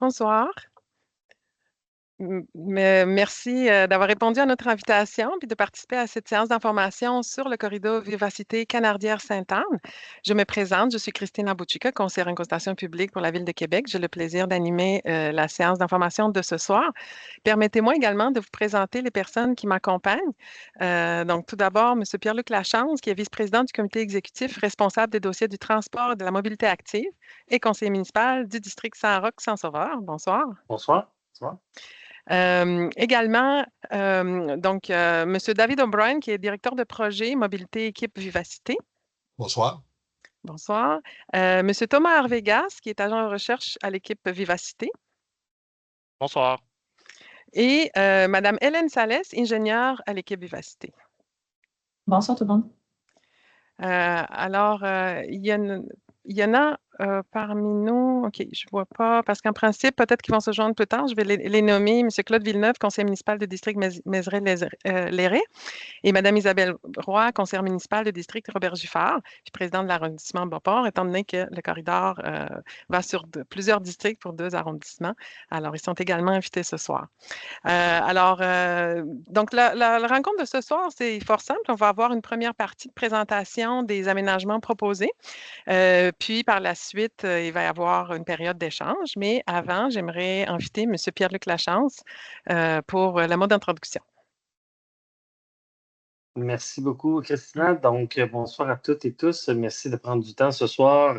Bonsoir. Merci d'avoir répondu à notre invitation puis de participer à cette séance d'information sur le corridor Vivacité Canardière-Sainte-Anne. Je me présente, je suis Christine Bouchica, conseillère en consultation publique pour la Ville de Québec. J'ai le plaisir d'animer la séance d'information de ce soir. Permettez-moi également de vous présenter les personnes qui m'accompagnent. Donc, tout d'abord, M. Pierre-Luc Lachance, qui est vice-président du comité exécutif responsable des dossiers du transport et de la mobilité active et conseiller municipal du district Saint-Roch-Saint-Sauveur. Bonsoir. Bonsoir. Bonsoir. Également, M. David O'Brien, qui est directeur de projet Mobilité Équipe Vivacité. Bonsoir. Bonsoir. M. Thomas Arvegas, qui est agent de recherche à l'équipe Vivacité. Bonsoir. Et Mme Hélène Salès, ingénieure à l'équipe Vivacité. Bonsoir tout le monde. Il y en a parmi nous, OK, je ne vois pas, parce qu'en principe, peut-être qu'ils vont se joindre plus tard. Je vais les nommer. M. Claude Villeneuve, conseiller municipal du district Mézeray-Léré, et Mme Isabelle Roy, conseillère municipale du district Robert-Giffard, puis présidente de l'arrondissement Beauport, étant donné que le corridor va sur plusieurs districts pour 2 arrondissements. Alors, ils sont également invités ce soir. Donc, la rencontre de ce soir, c'est fort simple. On va avoir une première partie de présentation des aménagements proposés. Puis, par la suite, il va y avoir une période d'échange. Mais avant, j'aimerais inviter M. Pierre-Luc Lachance pour le mot d'introduction. Merci beaucoup, Christina. Donc, bonsoir à toutes et tous. Merci de prendre du temps ce soir.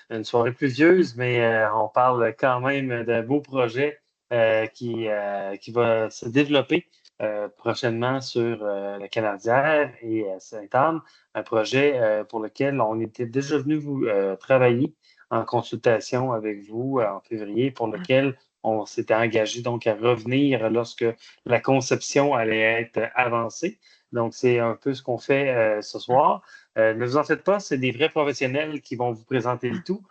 Une soirée pluvieuse, mais on parle quand même d'un beau projet qui va se développer prochainement sur la Canardière et Sainte-Anne. Un projet pour lequel on était déjà venu vous travailler en consultation avec vous en février, pour lequel on s'était engagé donc à revenir lorsque la conception allait être avancée. Donc, c'est un peu ce qu'on fait ce soir. Ne vous en faites pas, c'est des vrais professionnels qui vont vous présenter le tout.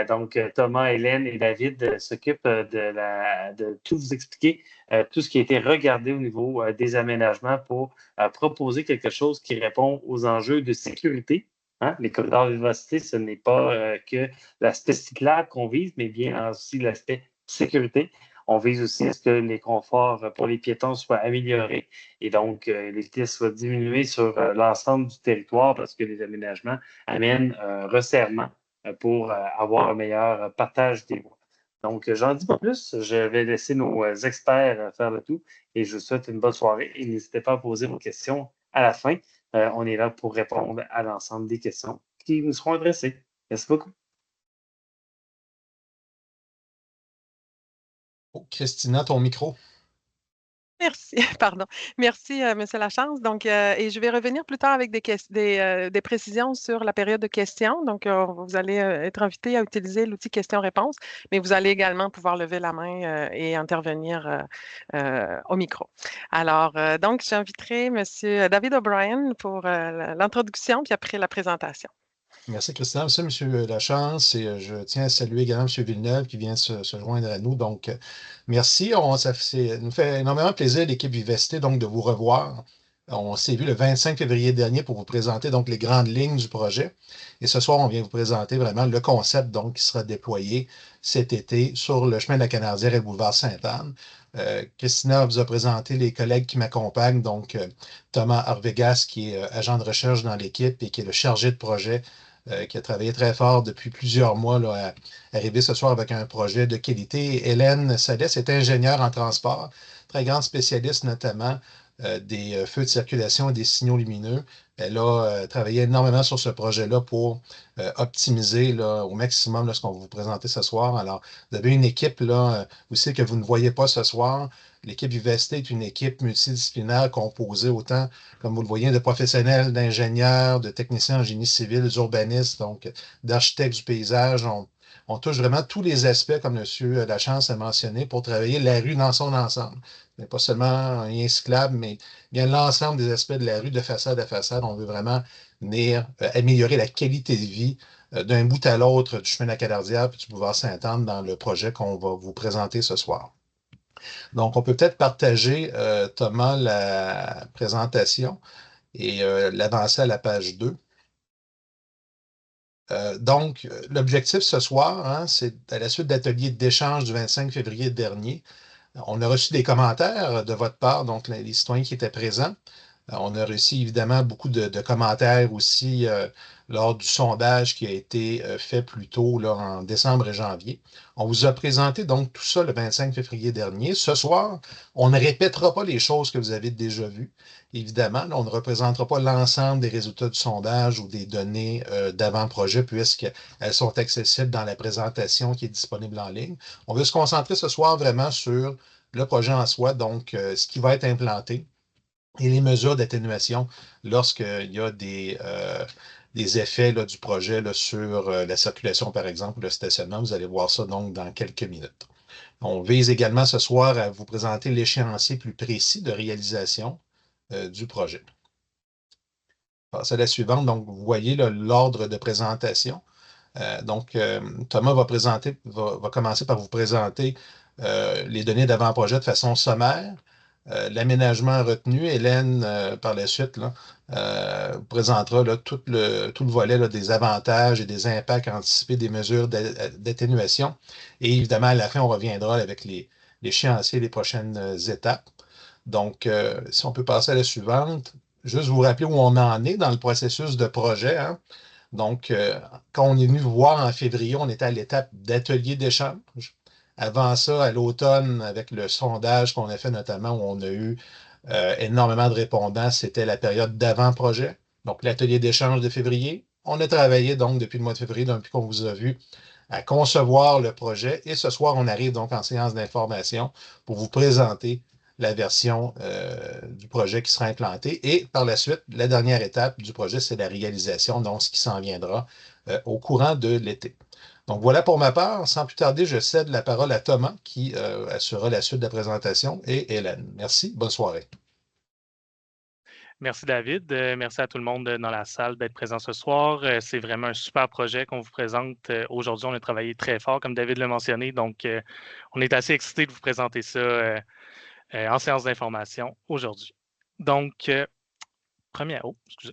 Donc, Thomas, Hélène et David s'occupent de tout vous expliquer, tout ce qui a été regardé au niveau des aménagements pour proposer quelque chose qui répond aux enjeux de sécurité. Hein? Les corridors de vivacité, ce n'est pas que l'aspect cyclable qu'on vise, mais bien aussi l'aspect sécurité. On vise aussi à ce que les conforts pour les piétons soient améliorés et donc les vitesses soient diminuées sur l'ensemble du territoire parce que les aménagements amènent un resserrement pour avoir un meilleur partage des voies. Donc, j'en dis pas plus. Je vais laisser nos experts faire le tout et je vous souhaite une bonne soirée et n'hésitez pas à poser vos questions à la fin. On est là pour répondre à l'ensemble des questions qui nous seront adressées. Merci beaucoup. Oh, Christina, ton micro. Merci, pardon. Merci, M. Lachance. Donc, et je vais revenir plus tard avec des précisions sur la période de questions. Donc, vous allez être invité à utiliser l'outil questions-réponses, mais vous allez également pouvoir lever la main et intervenir au micro. Alors, donc, j'inviterai M. David O'Brien pour l'introduction, puis après la présentation. Merci, Christina. Merci, M. Lachance. Et je tiens à saluer également M. Villeneuve qui vient se joindre à nous. Donc, merci. Ça nous fait énormément plaisir, l'équipe Vivacité, donc, de vous revoir. On s'est vu le 25 février dernier pour vous présenter donc les grandes lignes du projet. Et ce soir, on vient vous présenter vraiment le concept donc, qui sera déployé cet été sur le chemin de la Canardière et le boulevard Sainte-Anne. Christina vous a présenté les collègues qui m'accompagnent, donc Thomas Arvegas, qui est agent de recherche dans l'équipe et qui est le chargé de projet qui a travaillé très fort depuis plusieurs mois là, à arriver ce soir avec un projet de qualité. Hélène Salès est ingénieure en transport, très grande spécialiste notamment des feux de circulation et des signaux lumineux. Elle a travaillé énormément sur ce projet-là pour optimiser là, au maximum là, ce qu'on va vous présenter ce soir. Alors, vous avez une équipe là, aussi que vous ne voyez pas ce soir. L'équipe Vivacité est une équipe multidisciplinaire composée autant, comme vous le voyez, de professionnels, d'ingénieurs, de techniciens en génie civil, d'urbanistes, donc d'architectes du paysage. On touche vraiment tous les aspects, comme M. Lachance a mentionné, pour travailler la rue dans son ensemble. Mais pas seulement un lien cyclable, mais bien l'ensemble des aspects de la rue de façade à façade. On veut vraiment venir améliorer la qualité de vie d'un bout à l'autre du chemin de la Canardière puis du boulevard Sainte-Anne dans le projet qu'on va vous présenter ce soir. Donc, on peut peut-être partager, Thomas, la présentation et l'avancer à la page 2. Donc, l'objectif ce soir, hein, c'est à la suite d'ateliers d'échange du 25 février dernier. On a reçu des commentaires de votre part, donc les citoyens qui étaient présents. On a reçu évidemment beaucoup de commentaires aussi lors du sondage qui a été fait plus tôt là, en décembre et janvier. On vous a présenté donc tout ça le 25 février dernier. Ce soir, on ne répétera pas les choses que vous avez déjà vues. Évidemment, là, on ne représentera pas l'ensemble des résultats du sondage ou des données d'avant-projet puisqu'elles sont accessibles dans la présentation qui est disponible en ligne. On veut se concentrer ce soir vraiment sur le projet en soi, donc ce qui va être implanté et les mesures d'atténuation lorsqu'il y a des effets là, du projet là, sur la circulation, par exemple, le stationnement. Vous allez voir ça donc dans quelques minutes. On vise également ce soir à vous présenter l'échéancier plus précis de réalisation du projet. Passe à la suivante. Donc, vous voyez l'ordre de présentation. Thomas va commencer par vous présenter les données d'avant-projet de façon sommaire. L'aménagement retenu. Hélène, par la suite, vous présentera là, tout le volet là, des avantages et des impacts anticipés des mesures d'atténuation. Et évidemment, à la fin, on reviendra avec l'échéancier et les prochaines étapes. Donc, si on peut passer à la suivante, juste vous rappeler où on en est dans le processus de projet. Hein? Donc, quand on est venu vous voir en février, on était à l'étape d'atelier d'échange. Avant ça, à l'automne, avec le sondage qu'on a fait notamment, où on a eu énormément de répondants, c'était la période d'avant-projet. Donc, l'atelier d'échange de février. On a travaillé donc depuis le mois de février, depuis qu'on vous a vu, à concevoir le projet. Et ce soir, on arrive donc en séance d'information pour vous présenter la version du projet qui sera implantée. Et par la suite, la dernière étape du projet, c'est la réalisation, donc ce qui s'en viendra au courant de l'été. Donc voilà pour ma part. Sans plus tarder, je cède la parole à Thomas qui assurera la suite de la présentation et Hélène. Merci. Bonne soirée. Merci David. Merci à tout le monde dans la salle d'être présent ce soir. C'est vraiment un super projet qu'on vous présente. Aujourd'hui, on a travaillé très fort, comme David l'a mentionné. Donc, on est assez excités de vous présenter ça en séance d'information aujourd'hui. Donc, premièrement, je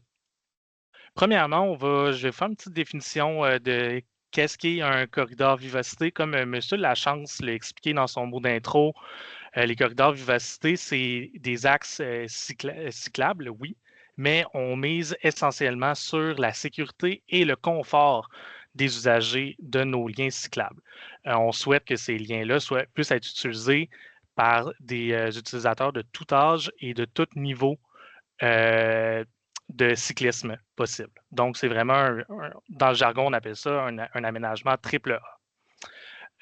vais faire une petite définition de qu'est-ce qu'est un corridor vivacité. Comme M. Lachance l'a expliqué dans son mot d'intro, les corridors vivacité, c'est des axes cyclables, oui, mais on mise essentiellement sur la sécurité et le confort des usagers de nos liens cyclables. On souhaite que ces liens-là puissent être utilisés par des utilisateurs de tout âge et de tout niveau de cyclisme possible. Donc, c'est vraiment, dans le jargon, on appelle ça un aménagement triple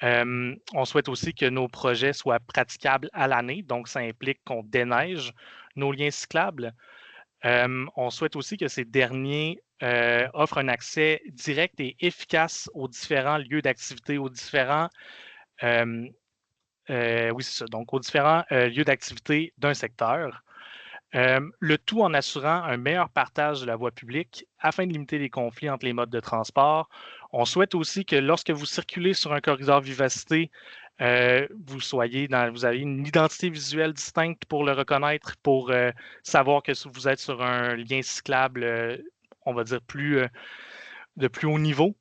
A. On souhaite aussi que nos projets soient praticables à l'année, donc ça implique qu'on déneige nos liens cyclables. On souhaite aussi que ces derniers offrent un accès direct et efficace aux différents lieux d'activité, aux différents aux différents lieux d'activité d'un secteur. Le tout en assurant un meilleur partage de la voie publique afin de limiter les conflits entre les modes de transport. On souhaite aussi que lorsque vous circulez sur un corridor vivacité, vous avez une identité visuelle distincte pour le reconnaître, pour savoir que vous êtes sur un lien cyclable, on va dire de plus haut niveau.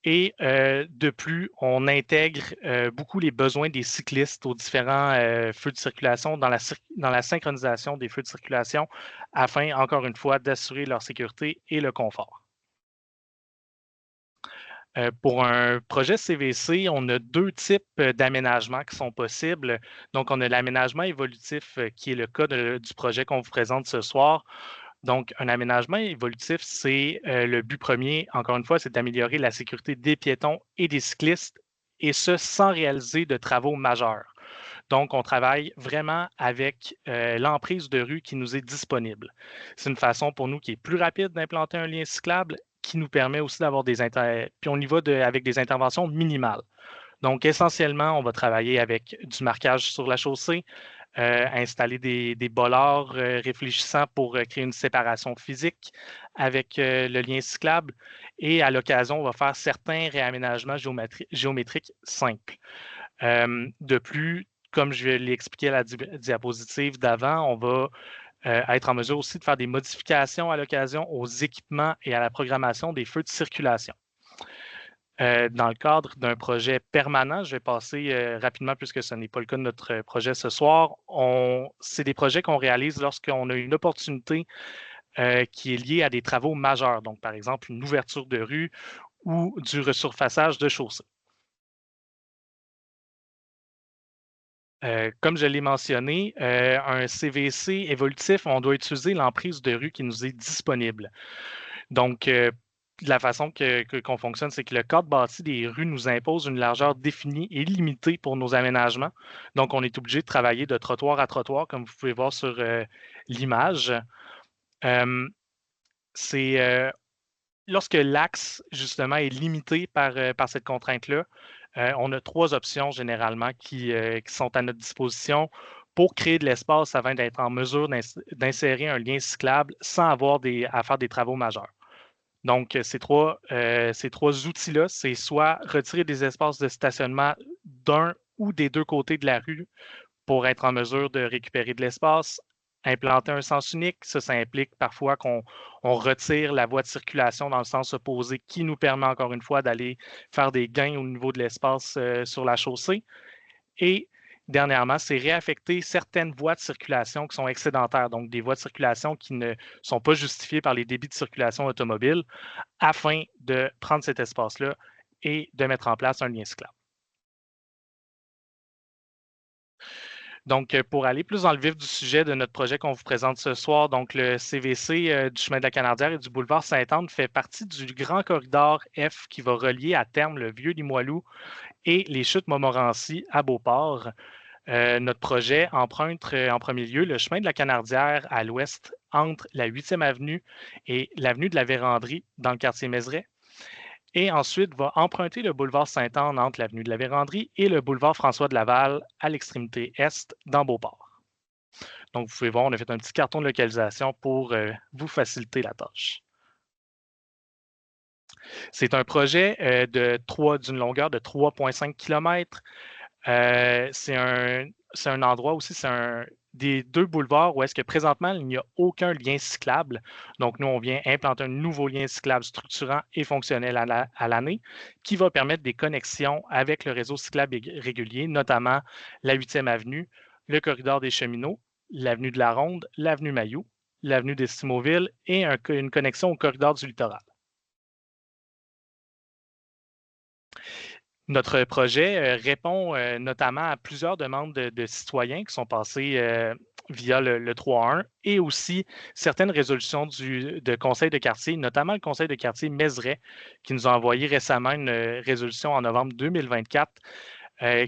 Et de plus, on intègre beaucoup les besoins des cyclistes aux différents feux de circulation dans la synchronisation des feux de circulation afin, encore une fois, d'assurer leur sécurité et le confort. Pour un projet CVC, on a deux types d'aménagements qui sont possibles. Donc, on a l'aménagement évolutif qui est le cas du projet qu'on vous présente ce soir. Donc, un aménagement évolutif, c'est le but premier, encore une fois, c'est d'améliorer la sécurité des piétons et des cyclistes, et ce, sans réaliser de travaux majeurs. Donc, on travaille vraiment avec l'emprise de rue qui nous est disponible. C'est une façon pour nous qui est plus rapide d'implanter un lien cyclable, qui nous permet aussi d'avoir puis on y va avec des interventions minimales. Donc, essentiellement, on va travailler avec du marquage sur la chaussée, installer des bollards réfléchissants pour créer une séparation physique avec le lien cyclable. Et à l'occasion, on va faire certains réaménagements géométriques simples. De plus, comme je l'ai expliqué à la diapositive d'avant, on va être en mesure aussi de faire des modifications à l'occasion aux équipements et à la programmation des feux de circulation. dans le cadre d'un projet permanent. Je vais passer rapidement puisque ce n'est pas le cas de notre projet ce soir. C'est des projets qu'on réalise lorsqu'on a une opportunité qui est liée à des travaux majeurs, donc par exemple une ouverture de rue ou du resurfaçage de chaussées. Comme je l'ai mentionné, un CVC évolutif, on doit utiliser l'emprise de rue qui nous est disponible. Donc, la façon qu'on fonctionne, c'est que le cadre bâti des rues nous impose une largeur définie et limitée pour nos aménagements. Donc, on est obligé de travailler de trottoir à trottoir, comme vous pouvez voir sur l'image. Lorsque l'axe, justement, est limité par cette contrainte-là, on a 3 options généralement qui sont à notre disposition pour créer de l'espace afin d'être en mesure d'insérer un lien cyclable sans avoir à faire des travaux majeurs. Donc, ces trois outils-là, c'est soit retirer des espaces de stationnement d'un ou des deux côtés de la rue pour être en mesure de récupérer de l'espace, implanter un sens unique. Ça implique parfois qu'on retire la voie de circulation dans le sens opposé qui nous permet encore une fois d'aller faire des gains au niveau de l'espace sur la chaussée. Et dernièrement, c'est réaffecter certaines voies de circulation qui sont excédentaires, donc des voies de circulation qui ne sont pas justifiées par les débits de circulation automobile, afin de prendre cet espace-là et de mettre en place un lien cyclable. Donc, pour aller plus dans le vif du sujet de notre projet qu'on vous présente ce soir, donc le CVC du chemin de la Canardière et du boulevard Sainte-Anne fait partie du grand corridor F qui va relier à terme le vieux Limoilou et les chutes Montmorency à Beauport. Notre projet emprunte en premier lieu le chemin de la Canardière à l'ouest entre la 8e avenue et l'avenue de la Vérandrie dans le quartier Mézeray. Et ensuite va emprunter le boulevard Sainte-Anne entre l'avenue de la Vérandrie et le boulevard François de Laval à l'extrémité est dans Beauport. Donc, vous pouvez voir, on a fait un petit carton de localisation pour vous faciliter la tâche. C'est un projet d'une longueur de 3,5 km. C'est un endroit aussi, c'est des 2 boulevards où est-ce que présentement, il n'y a aucun lien cyclable. Donc, nous, on vient implanter un nouveau lien cyclable structurant et fonctionnel à l'année qui va permettre des connexions avec le réseau cyclable régulier, notamment la 8e avenue, le corridor des cheminots, l'avenue de la Ronde, l'avenue Mailloux, l'avenue d'Estimauville et une connexion au corridor du littoral. Notre projet répond notamment à plusieurs demandes de citoyens qui sont passées via le 3.1 et aussi certaines résolutions de conseil de quartier, notamment le conseil de quartier Mézeray, qui nous a envoyé récemment une résolution en novembre 2024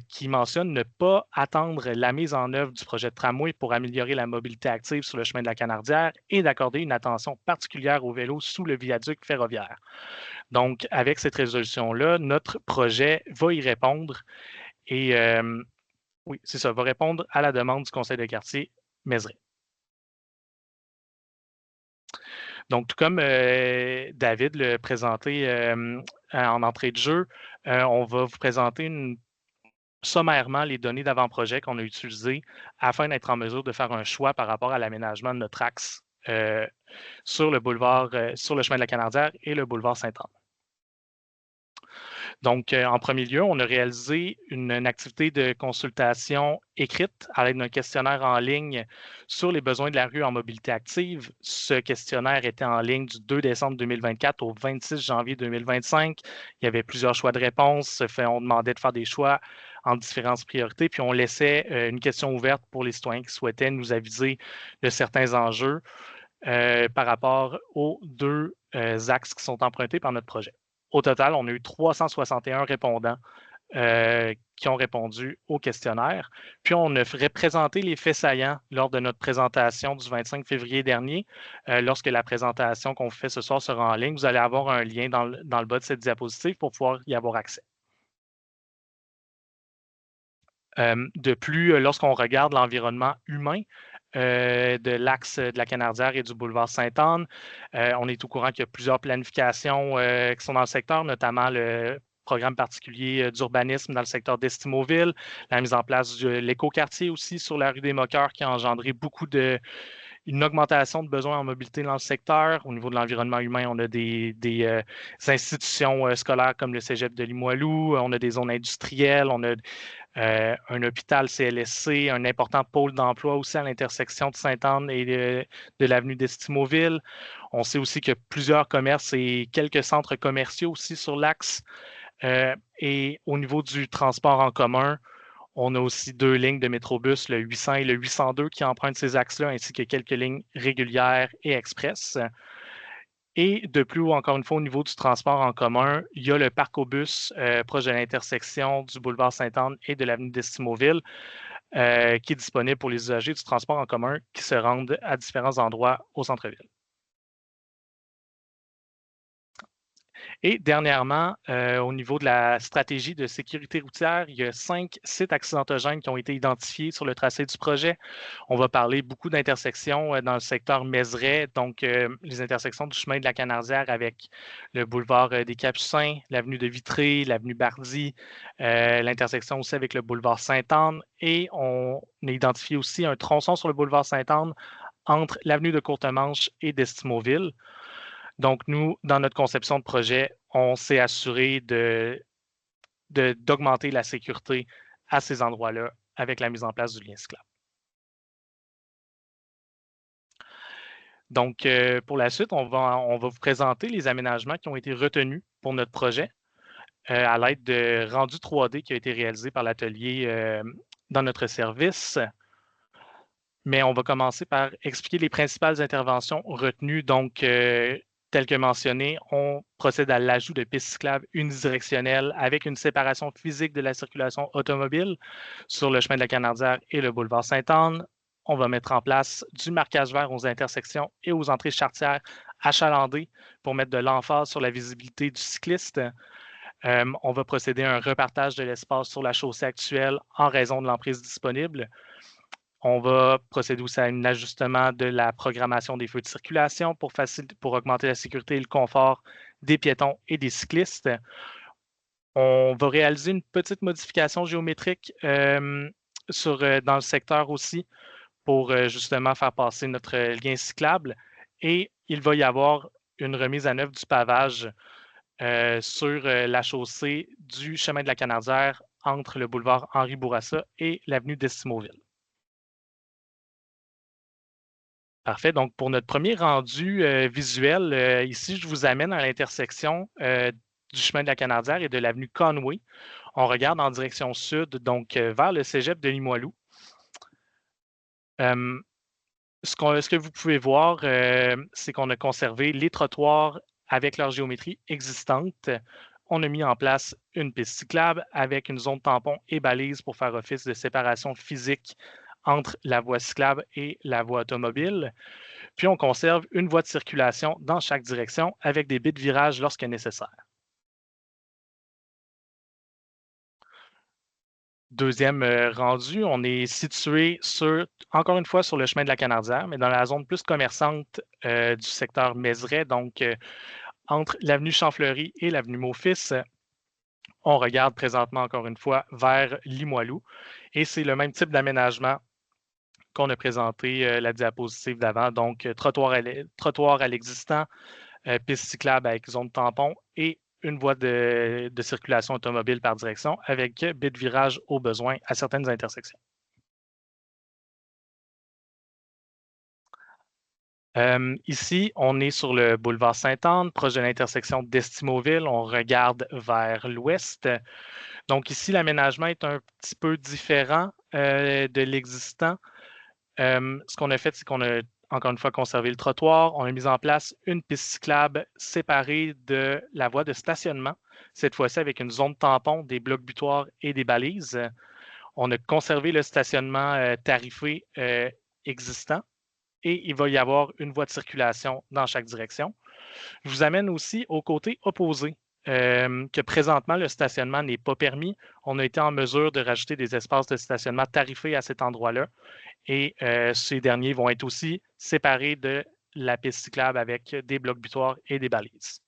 qui mentionne ne pas attendre la mise en œuvre du projet de tramway pour améliorer la mobilité active sur le chemin de la Canardière et d'accorder une attention particulière aux vélos sous le viaduc ferroviaire. Donc, avec cette résolution-là, notre projet va y répondre et oui, c'est ça, va répondre à la demande du conseil de quartier Mézeray. Donc, tout comme David l'a présenté en entrée de jeu, on va vous présenter sommairement les données d'avant-projet qu'on a utilisées afin d'être en mesure de faire un choix par rapport à l'aménagement de notre axe sur le chemin de la Canardière et le boulevard Sainte-Anne. Donc, en premier lieu, on a réalisé une activité de consultation écrite à l'aide d'un questionnaire en ligne sur les besoins de la rue en mobilité active. Ce questionnaire était en ligne du 2 décembre 2024 au 26 janvier 2025. Il y avait plusieurs choix de réponses. On demandait de faire des choix en différentes priorités, puis on laissait une question ouverte pour les citoyens qui souhaitaient nous aviser de certains enjeux par rapport aux 2 axes qui sont empruntés par notre projet. Au total, on a eu 361 répondants qui ont répondu au questionnaire. Puis, on a présenté les faits saillants lors de notre présentation du 25 février dernier. Lorsque la présentation qu'on fait ce soir sera en ligne, vous allez avoir un lien dans le bas de cette diapositive pour pouvoir y avoir accès. De plus, lorsqu'on regarde l'environnement humain, de l'axe de la Canardière et du boulevard Sainte-Anne. On est au courant qu'il y a plusieurs planifications qui sont dans le secteur, notamment le programme particulier d'urbanisme dans le secteur d'Estimauville, la mise en place de l'écoquartier aussi sur la rue des Moqueurs qui a engendré beaucoup une augmentation de besoins en mobilité dans le secteur. Au niveau de l'environnement humain, on a des institutions scolaires comme le Cégep de Limoilou, on a des zones industrielles, on a un hôpital CLSC, un important pôle d'emploi aussi à l'intersection de Sainte-Anne et de l'avenue d'Estimauville. On sait aussi qu'il y a plusieurs commerces et quelques centres commerciaux aussi sur l'axe. Et au niveau du transport en commun, on a aussi 2 lignes de métrobus, le 800 et le 802, qui empruntent ces axes-là, ainsi que quelques lignes régulières et express. Et de plus haut, encore une fois, au niveau du transport en commun, il y a le parc aux bus proche de l'intersection du boulevard Sainte-Anne et de l'avenue d'Estimauville, qui est disponible pour les usagers du transport en commun qui se rendent à différents endroits au centre-ville. Et dernièrement, au niveau de la stratégie de sécurité routière, il y a 5 sites accidentogènes qui ont été identifiés sur le tracé du projet. On va parler beaucoup d'intersections dans le secteur Mézeray, donc les intersections du chemin de la Canardière avec le boulevard des Capucins, l'avenue de Vitré, l'avenue Bardy, l'intersection aussi avec le boulevard Sainte-Anne. Et on a identifié aussi un tronçon sur le boulevard Sainte-Anne entre l'avenue de Courtemanche et d'Estimauville. Donc, nous, dans notre conception de projet, on s'est assuré d'augmenter la sécurité à ces endroits-là avec la mise en place du lien cyclable. Donc, pour la suite, on va vous présenter les aménagements qui ont été retenus pour notre projet à l'aide de rendus 3D qui a été réalisé par l'atelier dans notre service. Mais on va commencer par expliquer les principales interventions retenues. Donc, tel que mentionné, on procède à l'ajout de pistes cyclables unidirectionnelles avec une séparation physique de la circulation automobile sur le chemin de la Canardière et le boulevard Sainte-Anne. On va mettre en place du marquage vert aux intersections et aux entrées charretières achalandées pour mettre de l'emphase sur la visibilité du cycliste. On va procéder à un repartage de l'espace sur la chaussée actuelle en raison de l'emprise disponible. On va procéder aussi à un ajustement de la programmation des feux de circulation pour augmenter la sécurité et le confort des piétons et des cyclistes. On va réaliser une petite modification géométrique dans le secteur aussi pour justement faire passer notre lien cyclable. Et il va y avoir une remise à neuf du pavage sur la chaussée du chemin de la Canardière entre le boulevard Henri Bourassa et l'avenue d'Estimauville. Parfait. Donc, pour notre premier rendu visuel, ici, je vous amène à l'intersection du chemin de la Canardière et de l'avenue Conway. On regarde en direction sud, donc vers le Cégep de Limoilou. Ce que vous pouvez voir, c'est qu'on a conservé les trottoirs avec leur géométrie existante. On a mis en place une piste cyclable avec une zone tampon et balise pour faire office de séparation physique entre la voie cyclable et la voie automobile. Puis, on conserve une voie de circulation dans chaque direction avec des baies de virage lorsque nécessaire. Deuxième rendu, on est situé encore une fois sur le chemin de la Canardière, mais dans la zone plus commerçante du secteur Mézeray, donc entre l'avenue Champfleury et l'avenue Maufis. On regarde présentement encore une fois vers Limoilou et c'est le même type d'aménagement qu'on a présenté la diapositive d'avant, donc trottoir à l'existant, piste cyclable avec zone tampon et une voie de circulation automobile par direction avec baies de virage au besoin à certaines intersections. Ici, on est sur le boulevard Sainte-Anne, proche de l'intersection d'Estimauville. On regarde vers l'ouest. Donc ici, l'aménagement est un petit peu différent de l'existant. Ce qu'on a fait, c'est qu'on a encore une fois conservé le trottoir. On a mis en place une piste cyclable séparée de la voie de stationnement, cette fois-ci avec une zone tampon, des blocs butoirs et des balises. On a conservé le stationnement tarifé existant et il va y avoir une voie de circulation dans chaque direction. Je vous amène aussi au côté opposé. Que présentement, le stationnement n'est pas permis. On a été en mesure de rajouter des espaces de stationnement tarifés à cet endroit-là. Et ces derniers vont être aussi séparés de la piste cyclable avec des blocs butoirs et des balises.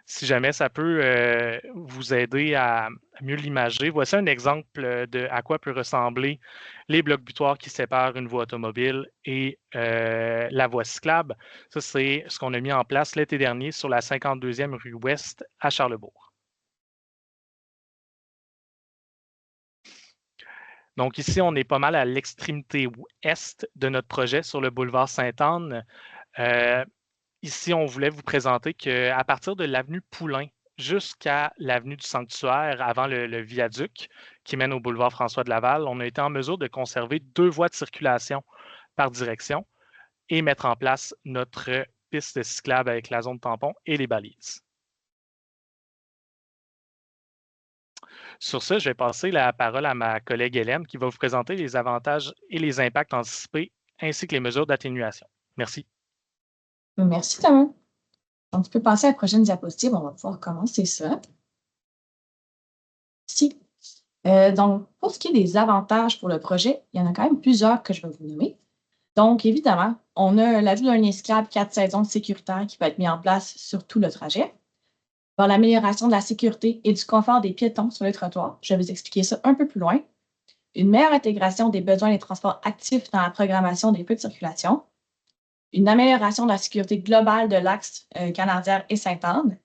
si jamais ça peut vous aider à mieux l'imager. Voici un exemple de à quoi peut ressembler les blocs butoirs qui séparent une voie automobile et la voie cyclable. Ça, c'est ce qu'on a mis en place l'été dernier sur la 52e rue Ouest à Charlesbourg. Donc ici, on est pas mal à l'extrémité ouest de notre projet sur le boulevard Sainte-Anne. Ici, on voulait vous présenter qu'à partir de l'avenue Poulain jusqu'à l'avenue du Sanctuaire, avant le viaduc qui mène au boulevard François de Laval, on a été en mesure de conserver 2 voies de circulation par direction et mettre en place notre piste cyclable avec la zone tampon et les balises. Sur ce, je vais passer la parole à ma collègue Hélène qui va vous présenter les avantages et les impacts anticipés ainsi que les mesures d'atténuation. Merci. Merci, Thomas. Donc, tu peux passer à la prochaine diapositive. On va pouvoir commencer ça. Ici. Donc, pour ce qui est des avantages pour le projet, il y en a quand même plusieurs que je vais vous nommer. Donc, évidemment, on a l'ajout d'un lien cyclable 4 saisons sécuritaires qui peut être mis en place sur tout le trajet. Dans l'amélioration de la sécurité et du confort des piétons sur le trottoir, je vais vous expliquer ça un peu plus loin. Une meilleure intégration des besoins des transports actifs dans la programmation des feux de circulation. Une amélioration de la sécurité globale de l'axe Canardière et Sainte-Anne.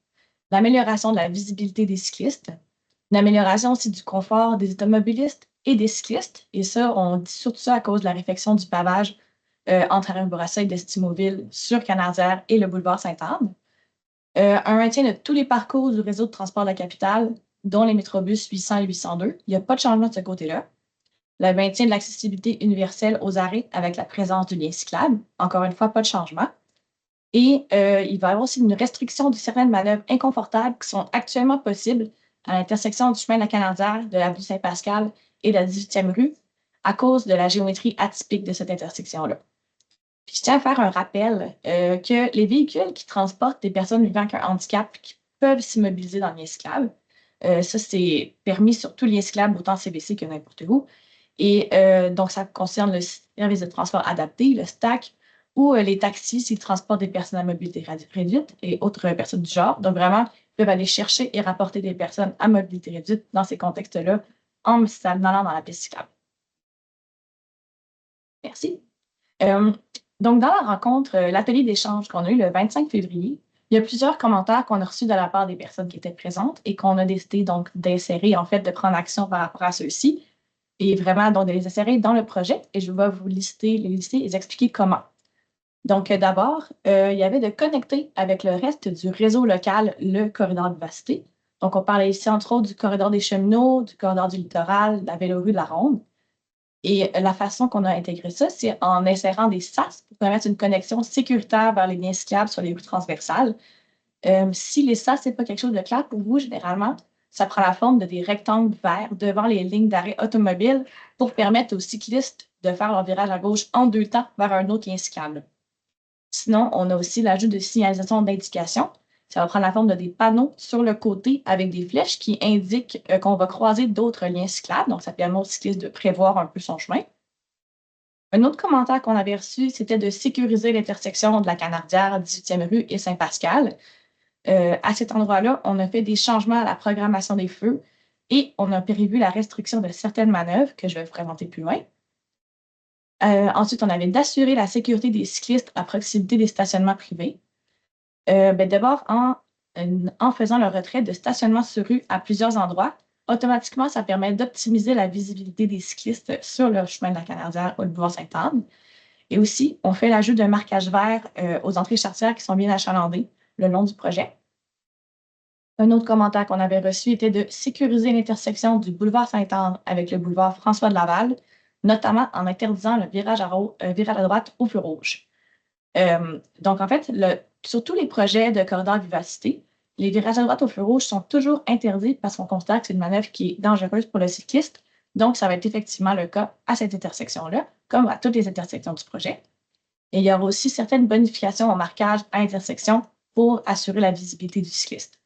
L'amélioration de la visibilité des cyclistes. Une amélioration aussi du confort des automobilistes et des cyclistes. Et ça, on dit surtout ça à cause de la réfection du pavage entre Alain-Bourassa et d'Estimoville sur Canardière et le boulevard Sainte-Anne. Un maintien de tous les parcours du réseau de transport de la capitale, dont les métrobus 800 et 802. Il n'y a pas de changement de ce côté-là. Le maintien de l'accessibilité universelle aux arrêts avec la présence du lien cyclable. Encore une fois, pas de changement. Et il va y avoir aussi une restriction de certaines manœuvres inconfortables qui sont actuellement possibles à l'intersection du chemin de la Canardière, de l'avenue Saint-Pascal et de la 18e rue à cause de la géométrie atypique de cette intersection-là. Puis je tiens à faire un rappel que les véhicules qui transportent des personnes vivant avec un handicap qui peuvent s'immobiliser dans le lien cyclable, ça c'est permis sur tout lien cyclable, autant CBC que n'importe où. Et donc ça concerne le service de transport adapté, le STAC, ou les taxis s'ils transportent des personnes à mobilité réduite et autres personnes du genre. Donc vraiment, ils peuvent aller chercher et rapporter des personnes à mobilité réduite dans ces contextes-là en allant dans la piste cyclable. Merci. Donc, dans la rencontre, l'atelier d'échange qu'on a eu le 25 février, il y a plusieurs commentaires qu'on a reçus de la part des personnes qui étaient présentes et qu'on a décidé donc d'insérer, en fait, de prendre action par rapport à ceux-ci et vraiment donc de les insérer dans le projet. Et je vais vous les lister et les expliquer comment. Donc, d'abord, il y avait de connecter avec le reste du réseau local le corridor de vivacité. Donc, on parlait ici, entre autres, du corridor des cheminots, du corridor du littoral, de la vélorue de la Ronde. Et la façon qu'on a intégré ça, c'est en insérant des SAS pour permettre une connexion sécuritaire vers les liens cyclables sur les rues transversales. Si les SAS, ce n'est pas quelque chose de clair pour vous, généralement, ça prend la forme de des rectangles verts devant les lignes d'arrêt automobile pour permettre aux cyclistes de faire leur virage à gauche en 2 temps vers un autre lien cyclable. Sinon, on a aussi l'ajout de signalisation d'indication. Ça va prendre la forme de des panneaux sur le côté avec des flèches qui indiquent qu'on va croiser d'autres liens cyclables. Donc, ça permet aux cyclistes de prévoir un peu son chemin. Un autre commentaire qu'on avait reçu, c'était de sécuriser l'intersection de la Canardière, 18e rue et Saint-Pascal. À cet endroit-là, on a fait des changements à la programmation des feux et on a prévu la restriction de certaines manœuvres que je vais vous présenter plus loin. Ensuite, on avait d'assurer la sécurité des cyclistes à proximité des stationnements privés. D'abord, en faisant le retrait de stationnement sur rue à plusieurs endroits, automatiquement, ça permet d'optimiser la visibilité des cyclistes sur le chemin de la Canardière ou le boulevard Sainte-Anne. Et aussi, on fait l'ajout d'un marquage vert aux entrées charretières qui sont bien achalandées le long du projet. Un autre commentaire qu'on avait reçu était de sécuriser l'intersection du boulevard Sainte-Anne avec le boulevard François de Laval, notamment en interdisant le virage à droite au feu rouge. Donc, en fait, sur tous les projets de corridor vivacité, les virages à droite au feu rouge sont toujours interdits parce qu'on constate que c'est une manœuvre qui est dangereuse pour le cycliste. Donc, ça va être effectivement le cas à cette intersection-là, comme à toutes les intersections du projet. Et il y aura aussi certaines bonifications au marquage à intersection pour assurer la visibilité du cycliste.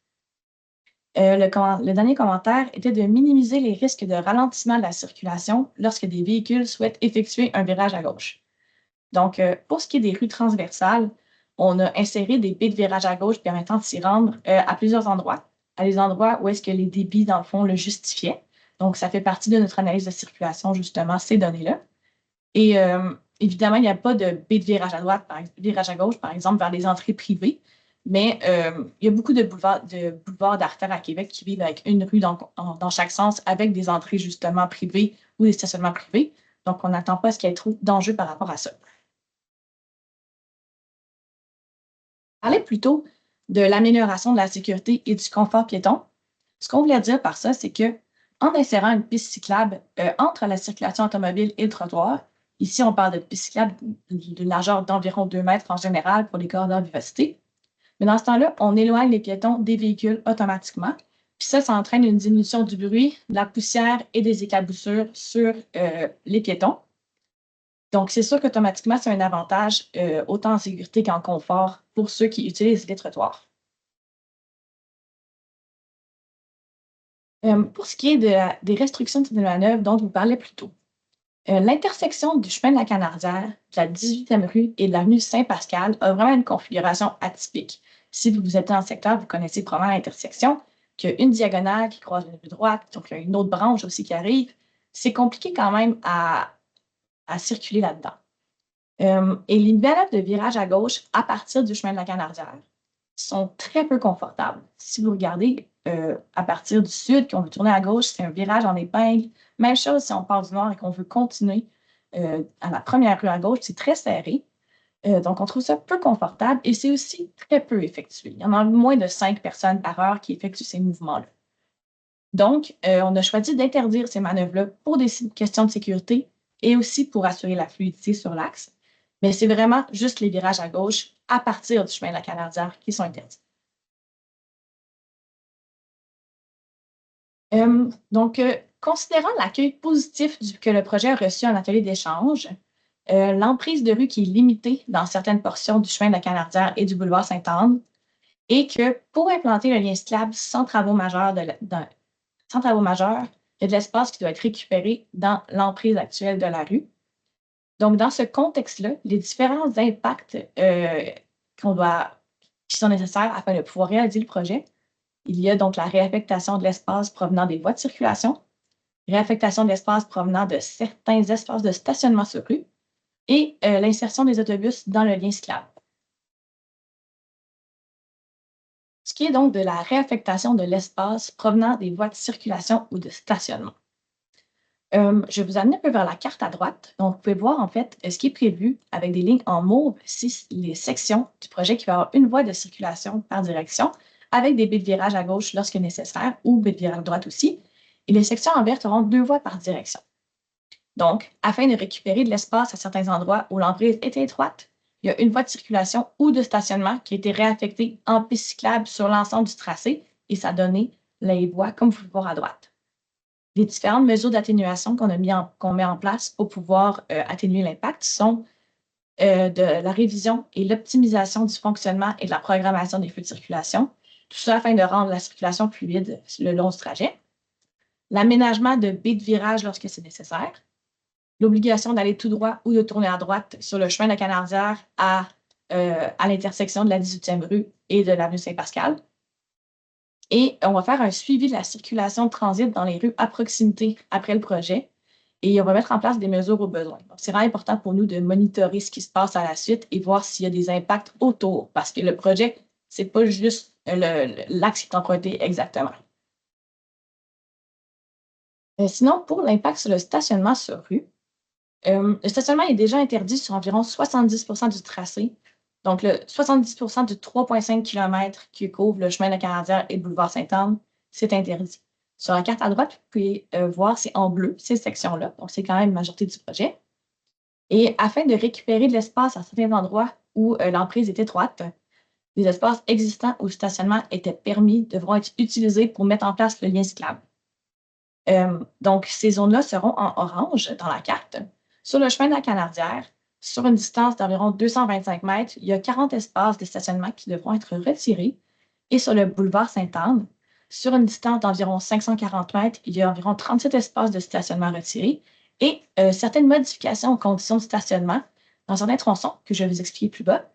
Le dernier commentaire était de minimiser les risques de ralentissement de la circulation lorsque des véhicules souhaitent effectuer un virage à gauche. Donc, pour ce qui est des rues transversales, on a inséré des baies de virage à gauche permettant de s'y rendre à plusieurs endroits, à des endroits où est-ce que les débits, dans le fond, le justifiaient. Donc, ça fait partie de notre analyse de circulation, justement, ces données-là. Et évidemment, il n'y a pas de baies de virage à droite, virage à gauche, par exemple, vers les entrées privées, mais il y a beaucoup de boulevards d'artères à Québec qui vivent avec une rue dans chaque sens, avec des entrées, justement, privées ou des stationnements privés. Donc, on n'attend pas à ce qu'il y ait trop d'enjeux par rapport à ça. Parler plutôt de l'amélioration de la sécurité et du confort piéton. Ce qu'on voulait dire par ça, c'est que en insérant une piste cyclable entre la circulation automobile et le trottoir, ici on parle de piste cyclable d'une largeur d'environ 2 mètres en général pour les corridors vivacité, mais dans ce temps-là, on éloigne les piétons des véhicules automatiquement, puis ça entraîne une diminution du bruit, de la poussière et des éclaboussures sur les piétons. Donc, c'est sûr qu'automatiquement, c'est un avantage autant en sécurité qu'en confort pour ceux qui utilisent les trottoirs. Pour ce qui est des restrictions de manœuvre dont je vous parlais plus tôt, l'intersection du chemin de la Canardière, de la 18e rue et de l'avenue Saint-Pascal a vraiment une configuration atypique. Si vous êtes dans le secteur, vous connaissez probablement l'intersection, qu'il y a une diagonale qui croise une rue droite, donc il y a une autre branche aussi qui arrive. C'est compliqué quand même à circuler là-dedans. Et les manœuvres de virage à gauche à partir du chemin de la Canardière sont très peu confortables. Si vous regardez à partir du sud, qu'on veut tourner à gauche, c'est un virage en épingle. Même chose si on part du nord et qu'on veut continuer à la première rue à gauche, c'est très serré. Donc, on trouve ça peu confortable et c'est aussi très peu effectué. Il y en a moins de 5 personnes par heure qui effectuent ces mouvements-là. Donc, on a choisi d'interdire ces manœuvres-là pour des questions de sécurité et aussi pour assurer la fluidité sur l'axe. Mais c'est vraiment juste les virages à gauche à partir du chemin de la Canardière qui sont interdits. Donc, considérant l'accueil positif que le projet a reçu en atelier d'échange, l'emprise de rue qui est limitée dans certaines portions du chemin de la Canardière et du boulevard Sainte-Anne, et que pour implanter le lien cyclable sans travaux majeurs, il y a de l'espace qui doit être récupéré dans l'emprise actuelle de la rue. Donc, dans ce contexte-là, les différents impacts qui sont nécessaires afin de pouvoir réaliser le projet, il y a donc la réaffectation de l'espace provenant des voies de circulation, réaffectation de l'espace provenant de certains espaces de stationnement sur rue et l'insertion des autobus dans le lien cyclable. Ce qui est donc de la réaffectation de l'espace provenant des voies de circulation ou de stationnement. Je vais vous amener un peu vers la carte à droite. Donc, vous pouvez voir en fait ce qui est prévu avec des lignes en mauve, c'est les sections du projet qui va avoir une voie de circulation par direction avec des baies de virage à gauche lorsque nécessaire ou baies de virage à droite aussi. Et les sections en vert auront 2 voies par direction. Donc, afin de récupérer de l'espace à certains endroits où l'emprise est étroite, il y a une voie de circulation ou de stationnement qui a été réaffectée en piste cyclable sur l'ensemble du tracé et ça a donné les voies comme vous pouvez voir à droite. Les différentes mesures d'atténuation qu'on met en place pour pouvoir atténuer l'impact sont de la révision et l'optimisation du fonctionnement et de la programmation des feux de circulation, tout ça afin de rendre la circulation fluide le long du trajet. L'aménagement de baies de virage lorsque c'est nécessaire. L'obligation d'aller tout droit ou de tourner à droite sur le chemin de la Canardière à l'intersection de la 18e rue et de l'avenue Saint-Pascal. Et on va faire un suivi de la circulation de transit dans les rues à proximité après le projet. Et on va mettre en place des mesures au besoin. Donc, c'est vraiment important pour nous de monitorer ce qui se passe à la suite et voir s'il y a des impacts autour. Parce que le projet, c'est pas juste l'axe qui est emprunté exactement. Sinon, pour l'impact sur le stationnement sur rue, le stationnement est déjà interdit sur environ 70% du tracé. Donc, le 70% du 3,5 km qui couvre le chemin de la Canardière et le boulevard Sainte-Anne, c'est interdit. Sur la carte à droite, vous pouvez voir, c'est en bleu, ces sections-là. Donc, c'est quand même la majorité du projet. Et afin de récupérer de l'espace à certains endroits où l'emprise est étroite, les espaces existants où le stationnement était permis devront être utilisés pour mettre en place le lien cyclable. Donc, ces zones-là seront en orange dans la carte. Sur le chemin de la Canardière, sur une distance d'environ 225 mètres, il y a 40 espaces de stationnement qui devront être retirés. Et sur le boulevard Sainte-Anne, sur une distance d'environ 540 mètres, il y a environ 37 espaces de stationnement retirés et certaines modifications aux conditions de stationnement dans certains tronçons que je vais vous expliquer plus bas.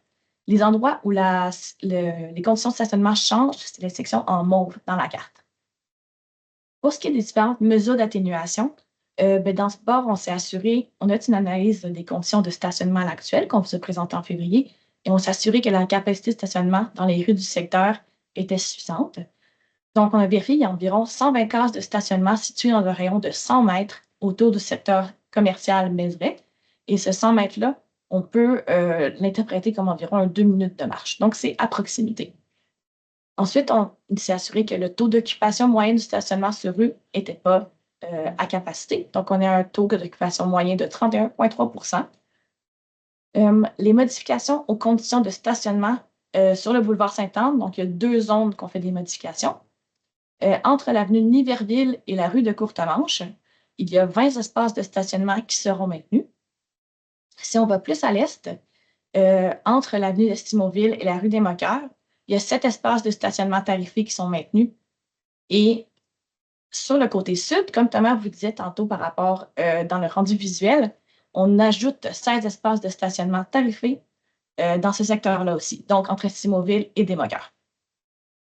Les endroits où les conditions de stationnement changent, c'est les sections en mauve dans la carte. Pour ce qui est des différentes mesures d'atténuation, dans ce bord, on s'est assuré, on a une analyse des conditions de stationnement à l'actuel qu'on vous a présenté en février, et on s'est assuré que la capacité de stationnement dans les rues du secteur était suffisante. Donc, on a vérifié qu'il y a environ 120 cases de stationnement situées dans un rayon de 100 mètres autour du secteur commercial Mézeray. Et ce 100 mètres-là, on peut l'interpréter comme environ 2 minutes de marche. Donc, c'est à proximité. Ensuite, on s'est assuré que le taux d'occupation moyen du stationnement sur rue n'était pas à capacité. Donc, on a un taux d'occupation moyen de 31,3 %. Les modifications aux conditions de stationnement sur le boulevard Sainte-Anne, donc il y a 2 zones qu'on fait des modifications. Entre l'avenue Niverville et la rue de Courtemanche, il y a 20 espaces de stationnement qui seront maintenus. Si on va plus à l'est, entre l'avenue d'Estimauville et la rue des Moqueurs, il y a 7 espaces de stationnement tarifés qui sont maintenus. Et sur le côté sud, comme Thomas vous disait tantôt par rapport dans le rendu visuel, on ajoute 16 espaces de stationnement tarifés dans ce secteur-là aussi, donc entre Estimauville et des Moqueurs.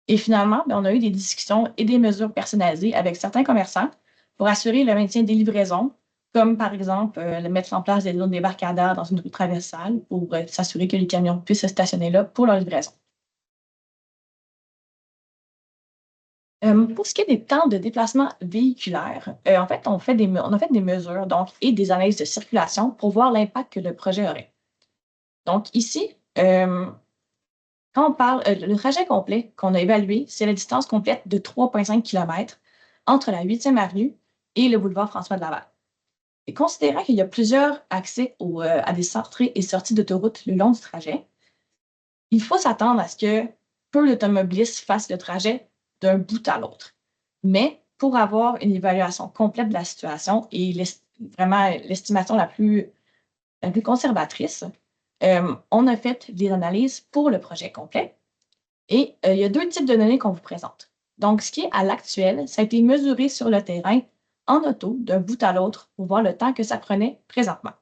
Et finalement, on a eu des discussions et des mesures personnalisées avec certains commerçants pour assurer le maintien des livraisons, comme par exemple mettre en place des zones débarcadères dans une rue traversale pour s'assurer que les camions puissent se stationner là pour leur livraison. Pour ce qui est des temps de déplacement véhiculaire, en fait, on a fait des mesures et des analyses de circulation pour voir l'impact que le projet aurait. Donc ici, quand on parle, le trajet complet qu'on a évalué, c'est la distance complète de 3,5 km entre la 8e avenue et le boulevard François de Laval. Et considérant qu'il y a plusieurs accès à des entrées et sorties d'autoroute le long du trajet, il faut s'attendre à ce que peu d'automobilistes fassent le trajet d'un bout à l'autre. Mais pour avoir une évaluation complète de la situation et vraiment l'estimation la plus conservatrice, on a fait des analyses pour le projet complet. Et il y a 2 types de données qu'on vous présente. Donc, ce qui est à l'actuel, ça a été mesuré sur le terrain en auto d'un bout à l'autre pour voir le temps que ça prenait présentement.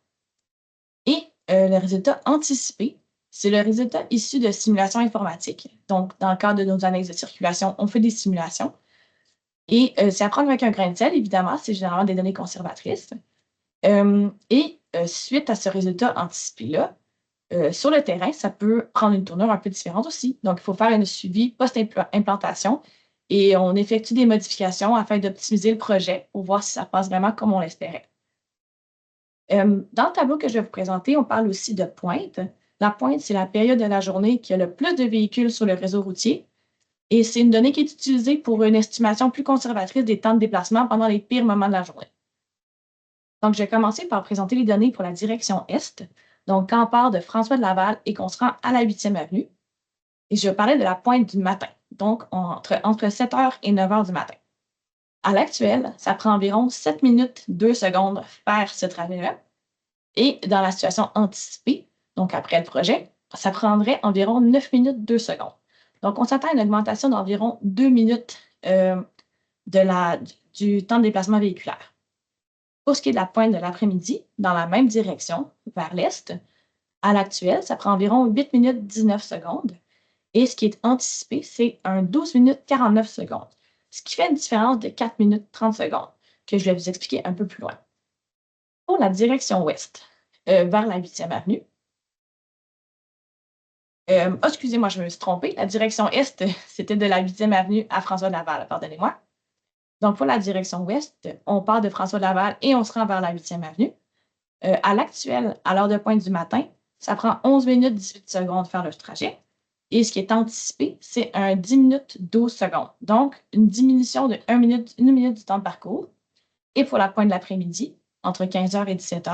Et le résultat anticipé, c'est le résultat issu de simulations informatiques. Donc, dans le cadre de nos analyses de circulation, on fait des simulations. Et c'est à prendre avec un grain de sel, évidemment, c'est généralement des données conservatrices. Suite à ce résultat anticipé-là, sur le terrain, ça peut prendre une tournure un peu différente aussi. Donc, il faut faire un suivi post-implantation et on effectue des modifications afin d'optimiser le projet pour voir si ça passe vraiment comme on l'espérait. Dans le tableau que je vais vous présenter, on parle aussi de pointe. La pointe, c'est la période de la journée qui a le plus de véhicules sur le réseau routier et c'est une donnée qui est utilisée pour une estimation plus conservatrice des temps de déplacement pendant les pires moments de la journée. Donc, je vais commencer par présenter les données pour la direction Est. Donc, quand on part de François de Laval et qu'on se rend à la 8e avenue, et je vais parler de la pointe du matin, donc entre 7 h et 9 h du matin. À l'actuel, ça prend environ 7 minutes 2 secondes faire ce trajet-là. Et dans la situation anticipée, donc après le projet, ça prendrait environ 9 minutes 2 secondes. Donc, on s'attend à une augmentation d'environ 2 minutes du temps de déplacement véhiculaire. Pour ce qui est de la pointe de l'après-midi, dans la même direction, vers l'est, à l'actuel, ça prend environ 8 minutes 19 secondes. Et ce qui est anticipé, c'est un 12 minutes 49 secondes, ce qui fait une différence de 4 minutes 30 secondes, que je vais vous expliquer un peu plus loin. Pour la direction ouest, vers la 8e avenue, excusez-moi, je me suis trompée. La direction est, c'était de la 8e avenue à François de Laval, pardonnez-moi. Donc, pour la direction ouest, on part de François de Laval et on se rend vers la 8e avenue. À l'actuel, à l'heure de pointe du matin, ça prend 11 minutes 18 secondes de faire le trajet. Et ce qui est anticipé, c'est un 10 minutes 12 secondes. Donc, une diminution de 1 minute du temps de parcours. Et pour la pointe de l'après-midi, entre 15 h et 17